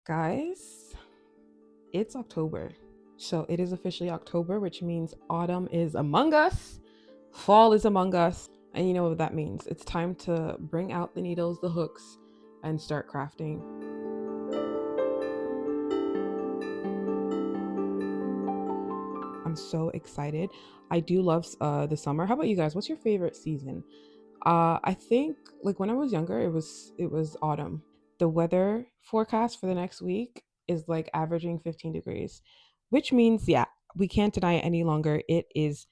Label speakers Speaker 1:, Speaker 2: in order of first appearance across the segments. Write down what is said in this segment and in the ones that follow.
Speaker 1: Guys, it's October. So it is officially October, which means autumn is among us, fall is among us. And you know what that means. It's time to bring out the needles, the hooks, and start crafting. I'm so excited. I do love the summer. How about you guys? What's your favorite season? I think like when I was younger, it was autumn. The weather forecast for the next week is like averaging 15 degrees, which means yeah, we can't deny it any longer. It is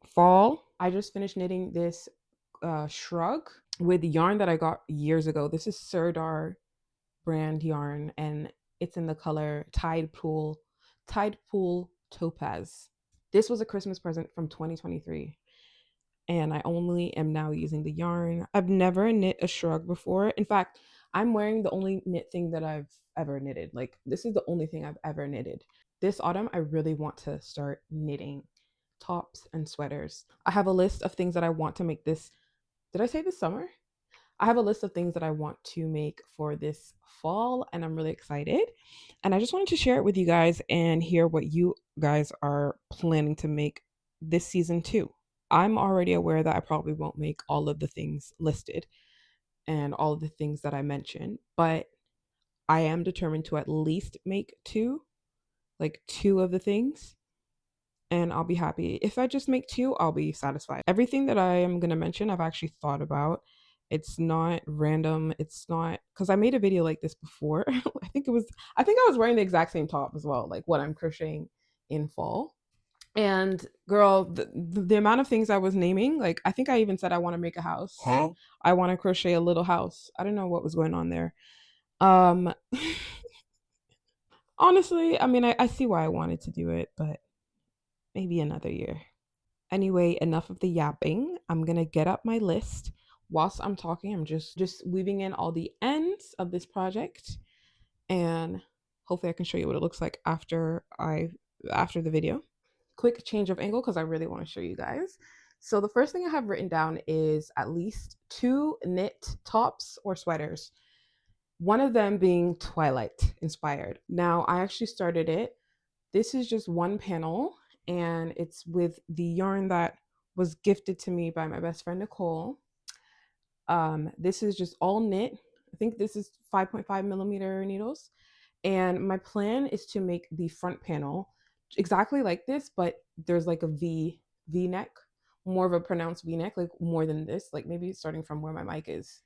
Speaker 1: fall. I just finished knitting this shrug with yarn that I got years ago. This is Sirdar brand yarn, and it's in the color Tide Pool Topaz. This was a Christmas present from 2023, and I only am now using the yarn. I've never knit a shrug before. In fact, I'm wearing the only knit thing that I've ever knitted. Like, this is the only thing I've ever knitted. This autumn, I really want to start knitting tops and sweaters. I have a list of things that I want to make this. Did I say this summer? I have a list of things that I want to make for this fall, and I'm really excited. And I just wanted to share it with you guys and hear what you guys are planning to make this season too. I'm already aware that I probably won't make all of the things listed and all of the things that I mentioned, but I am determined to at least make two of the things, and I'll be happy. If I just make two, I'll be satisfied. Everything that I am going to mention, I've actually thought about. It's not random. It's not because I made a video like this before. I think I was wearing the exact same top as well, like what I'm crocheting in fall. And girl, the amount of things I was naming, like I think I even said I want to make a house. Huh? I want to crochet a little house. I don't know what was going on there. Um Honestly, I mean I see why I wanted to do it, but maybe another year. Anyway, enough of the yapping. I'm gonna get up my list. Whilst I'm talking, I'm just weaving in all the ends of this project, and hopefully I can show you what it looks like after the video. Quick change of angle because I really want to show you guys. So the first thing I have written down is at least two knit tops or sweaters. One of them being Twilight inspired. Now I actually started it. This is just one panel, and it's with the yarn that was gifted to me by my best friend Nicole. This is just all knit. I think this is 5.5 millimeter needles. And my plan is to make the front panel exactly like this, but there's like a V neck, more of a pronounced V neck, like more than this, like maybe starting from where my mic is,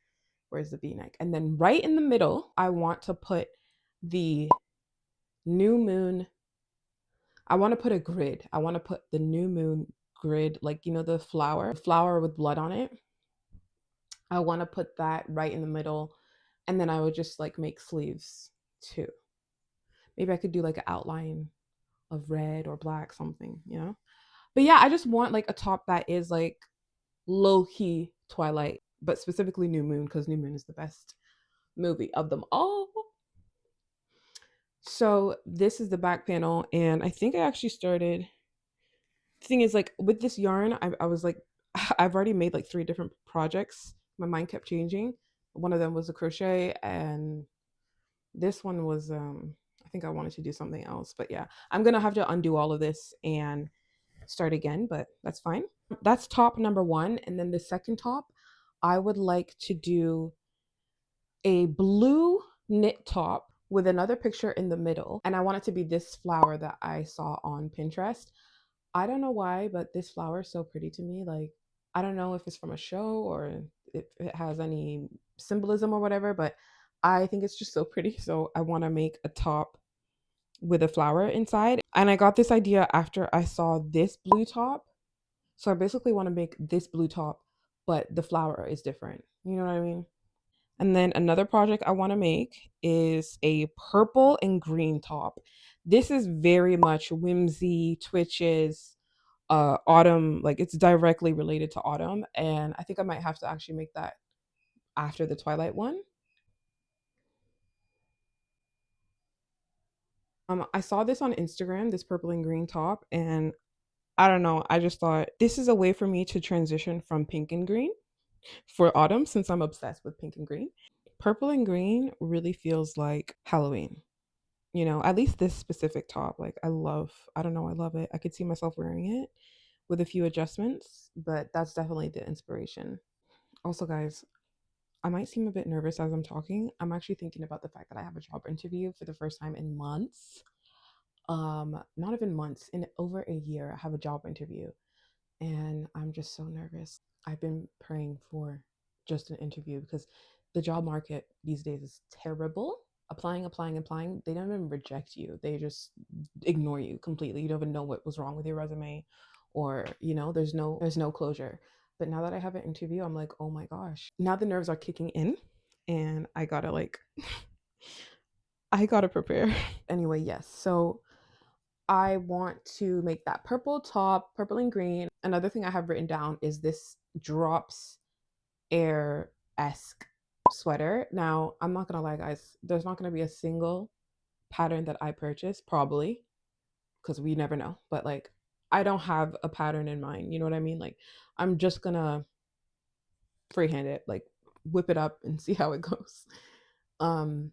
Speaker 1: where's the V neck. And then right in the middle, I want to put the new moon. I want to put a grid. I want to put the new moon grid, like, you know, the flower with blood on it. I want to put that right in the middle. And then I would just like make sleeves too. Maybe I could do like an outline of red or black, something, you know? But yeah, I just want like a top that is like low key Twilight, but specifically New Moon, because New Moon is the best movie of them all. So this is the back panel, and I think I actually started. The thing is, like with this yarn, I was like, I've already made like three different projects. My mind kept changing. One of them was a crochet, and this one was I think I wanted to do something else. But yeah, I'm gonna have to undo all of this and start again, but that's fine. That's top number one. And then the second top, I would like to do a blue knit top with another picture in the middle. And I want it to be this flower that I saw on Pinterest. I don't know why, but this flower is so pretty to me. Like, I don't know if it's from a show or if it has any symbolism or whatever, but I think it's just so pretty. So I want to make a top with a flower inside. And I got this idea after I saw this blue top. So I basically want to make this blue top, but the flower is different. You know what I mean? And then another project I want to make is a purple and green top. This is very much whimsy, twitches, autumn, like it's directly related to autumn. And I think I might have to actually make that after the Twilight one. I saw this on Instagram, this purple and green top, and I don't know, I just thought this is a way for me to transition from pink and green for autumn since I'm obsessed with pink and green. Purple and green really feels like Halloween. At least this specific top, like I don't know, I love it. I could see myself wearing it with a few adjustments, but that's definitely the inspiration. Also, guys, I might seem a bit nervous as I'm talking. I'm actually thinking about the fact that I have a job interview for the first time in months. Not even months, in over a year, I have a job interview, and I'm just so nervous. I've been praying for just an interview because the job market these days is terrible. Applying. They don't even reject you. They just ignore you completely. You don't even know what was wrong with your resume, or there's no closure. But now that I have an interview, I'm like, oh my gosh. Now the nerves are kicking in, and I gotta prepare. Anyway, yes. So I want to make that purple top, purple and green. Another thing I have written down is this drops air esque sweater. Now, I'm not gonna lie, guys, there's not gonna be a single pattern that I purchase, probably, because we never know. But like, I don't have a pattern in mind. You know what I mean? Like, I'm just gonna freehand it, like whip it up and see how it goes. Um,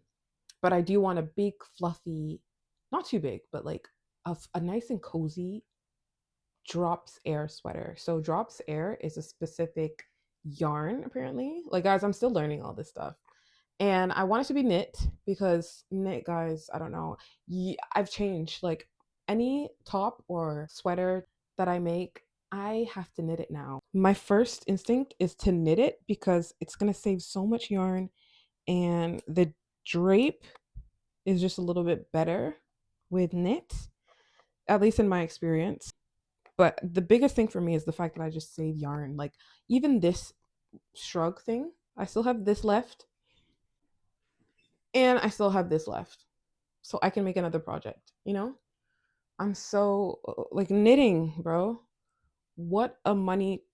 Speaker 1: but I do want a big, fluffy, not too big, but like a nice and cozy drops air sweater. So drops air is a specific yarn apparently. Like guys, I'm still learning all this stuff. And I want it to be knit because knit, guys, I don't know. I've changed. Like any top or sweater that I make, I have to knit it now. My first instinct is to knit it because it's going to save so much yarn and the drape is just a little bit better with knit, at least in my experience. But the biggest thing for me is the fact that I just save yarn. Like even this shrug thing, I still have this left and I still have this left. So I can make another project. I'm so like knitting, bro. What a money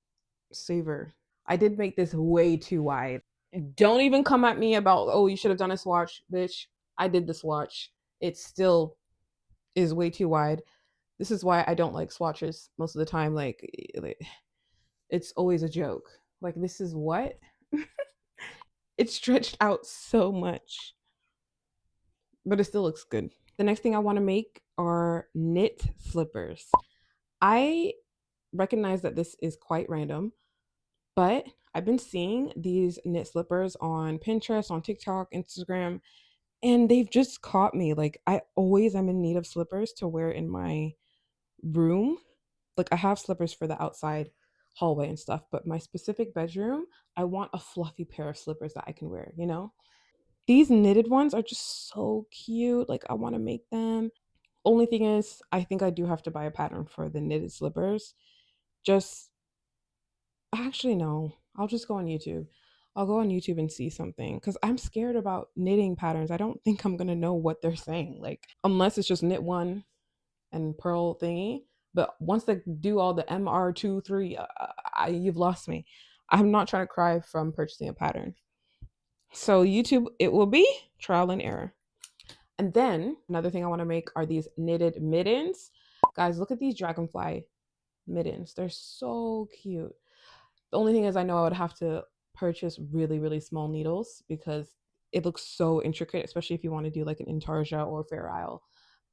Speaker 1: saver. I did make this way too wide. Don't even come at me about, oh, you should have done a swatch, bitch. I did the swatch. It still is way too wide. This is why I don't like swatches most of the time. Like it's always a joke. Like this is what? It's stretched out so much, but it still looks good. The next thing I want to make are knit slippers. I recognize that this is quite random, but I've been seeing these knit slippers on Pinterest, on TikTok, Instagram, and they've just caught me. Like I always am in need of slippers to wear in my room. Like I have slippers for the outside hallway and stuff, but my specific bedroom, I want a fluffy pair of slippers that I can wear. These knitted ones are just so cute. Like I want to make them. Only thing is, I think I do have to buy a pattern for the knitted slippers. Just actually no, I'll just go on YouTube. I'll go on YouTube and see something because I'm scared about knitting patterns. I don't think I'm gonna know what they're saying. Like unless it's just knit one and pearl thingy. But once they do all the MR2, 3, you've lost me. I'm not trying to cry from purchasing a pattern. So YouTube, it will be trial and error. And then another thing I want to make are these knitted mittens. Guys, look at these dragonfly mittens. They're so cute. The only thing is I know I would have to purchase really, really small needles because it looks so intricate, especially if you want to do like an intarsia or fair isle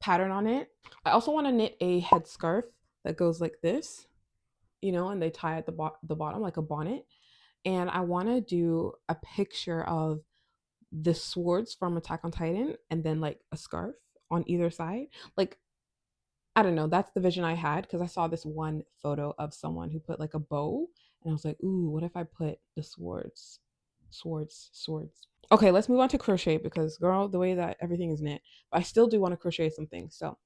Speaker 1: pattern on it. I also want to knit a headscarf that goes like this, and they tie at the bottom like a bonnet. And I want to do a picture of the swords from Attack on Titan and then like a scarf on either side. Like I don't know, that's the vision I had because I saw this one photo of someone who put like a bow and I was like, "Ooh, what if I put the swords? Swords." Okay, let's move on to crochet because girl, the way that everything is knit, but I still do want to crochet something. So,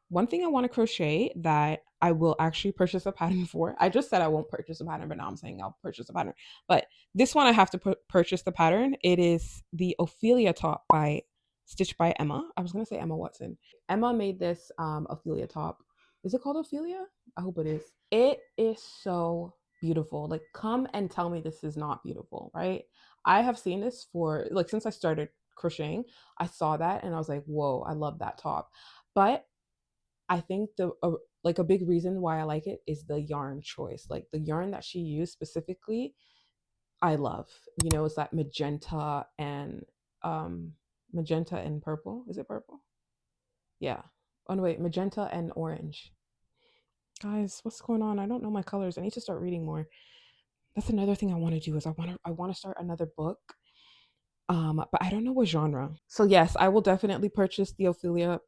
Speaker 1: one thing I want to crochet that I will actually purchase a pattern for. I just said I won't purchase a pattern, but now I'm saying I'll purchase a pattern. But this one I have to purchase the pattern. It is the Ophelia top by Stitched by Emma. I was gonna say Emma Watson. Emma made this Ophelia top. Is it called Ophelia? I hope it is. It is so beautiful. Like, come and tell me this is not beautiful, right? I have seen this for like since I started crocheting. I saw that and I was like, whoa, I love that top. But I think like a big reason why I like it is the yarn choice. Like the yarn that she used specifically, I love. It's that magenta and um magenta and purple. Is it purple? Yeah. Oh no, wait, magenta and orange. Guys, what's going on? I don't know my colors. I need to start reading more. That's another thing I want to do is I want to start another book. But I don't know what genre. So yes, I will definitely purchase the Ophelia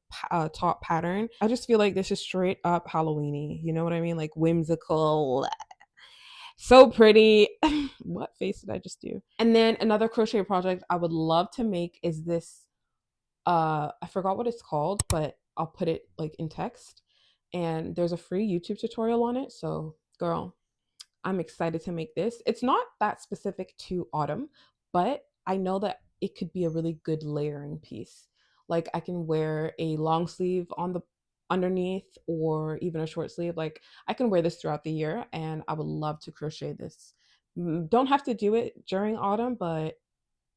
Speaker 1: top pattern. I just feel like this is straight up Halloweeny. You know what I mean? Like whimsical, so pretty. What face did I just do? And then another crochet project I would love to make is this. I forgot what it's called, but I'll put it like in text. And there's a free YouTube tutorial on it. So, girl, I'm excited to make this. It's not that specific to autumn, but I know that it could be a really good layering piece. Like I can wear a long sleeve on the underneath or even a short sleeve. Like I can wear this throughout the year and I would love to crochet this. Don't have to do it during autumn, but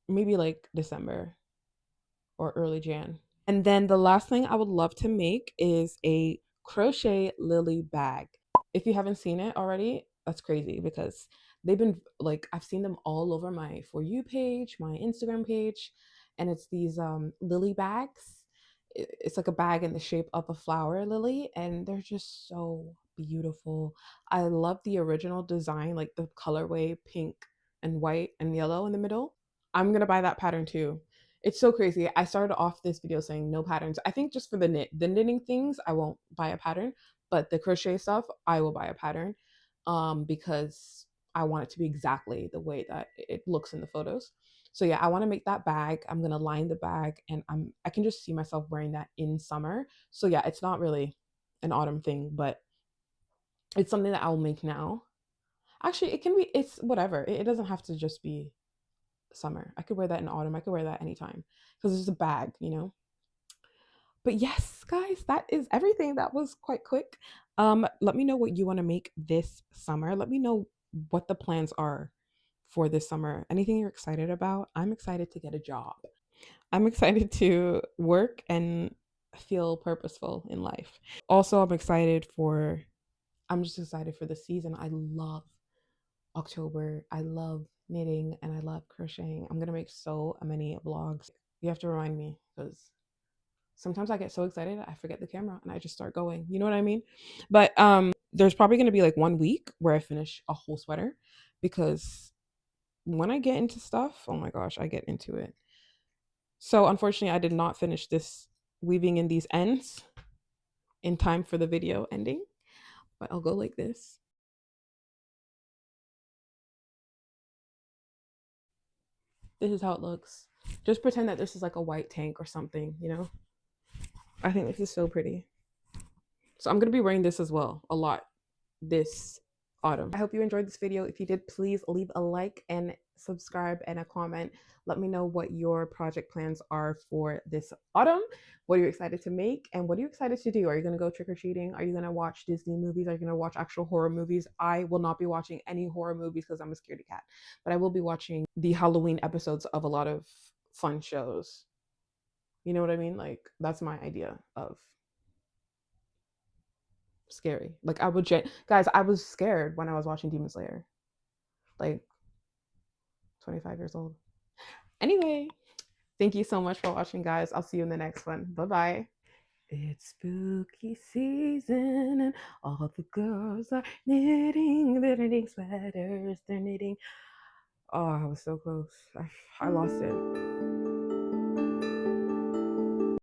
Speaker 1: maybe like December or early Jan. And then the last thing I would love to make is a crochet lily bag. If you haven't seen it already, that's crazy because they've been like I've seen them all over my For You page, my Instagram page, and it's these lily bags. It's like a bag in the shape of a flower lily and they're just so beautiful. I love the original design, like the colorway pink and white and yellow in the middle. I'm going to buy that pattern too. It's so crazy. I started off this video saying no patterns. I think just for the knitting things, I won't buy a pattern, but the crochet stuff, I will buy a pattern because I want it to be exactly the way that it looks in the photos. So yeah, I want to make that bag. I'm going to line the bag and I can just see myself wearing that in summer. So yeah, it's not really an autumn thing, but it's something that I'll make now. Actually, it can be it's whatever. It doesn't have to just be summer. I could wear that in autumn. I could wear that anytime because it's a bag, you know. But yes, guys, that is everything. That was quite quick. Let me know what you want to make this summer. Let me know what the plans are for this summer. Anything you're excited about? I'm excited to get a job. I'm excited to work and feel purposeful in life. Also, I'm just excited for the season. I love October. I love knitting and I love crocheting. I'm gonna make so many vlogs. You have to remind me because sometimes I get so excited I forget the camera and I just start going. You know what I mean? But there's probably gonna be like 1 week where I finish a whole sweater because when I get into stuff, oh my gosh, I get into it. So unfortunately I did not finish this weaving in these ends in time for the video ending, but I'll go like this. This is how it looks. Just pretend that this is like a white tank or something, you know? I think this is so pretty. So I'm going to be wearing this as well a lot this autumn. I hope you enjoyed this video. If you did, please leave a like and subscribe and a comment. Let me know what your project plans are for this autumn. What are you excited to make and what are you excited to do? Are you going to go trick-or-treating? Are you going to watch Disney movies? Are you going to watch actual horror movies? I will not be watching any horror movies because I'm a scaredy cat, but I will be watching the Halloween episodes of a lot of fun shows. You know what I mean? Like that's my idea of scary. Like I would guys, I was scared when I was watching Demon Slayer. Like 25 years old. Anyway, thank you so much for watching, guys. I'll see you in the next one. Bye-bye. It's spooky season and all the girls are knitting. They're knitting sweaters. They're knitting. Oh, I was so close. I lost it.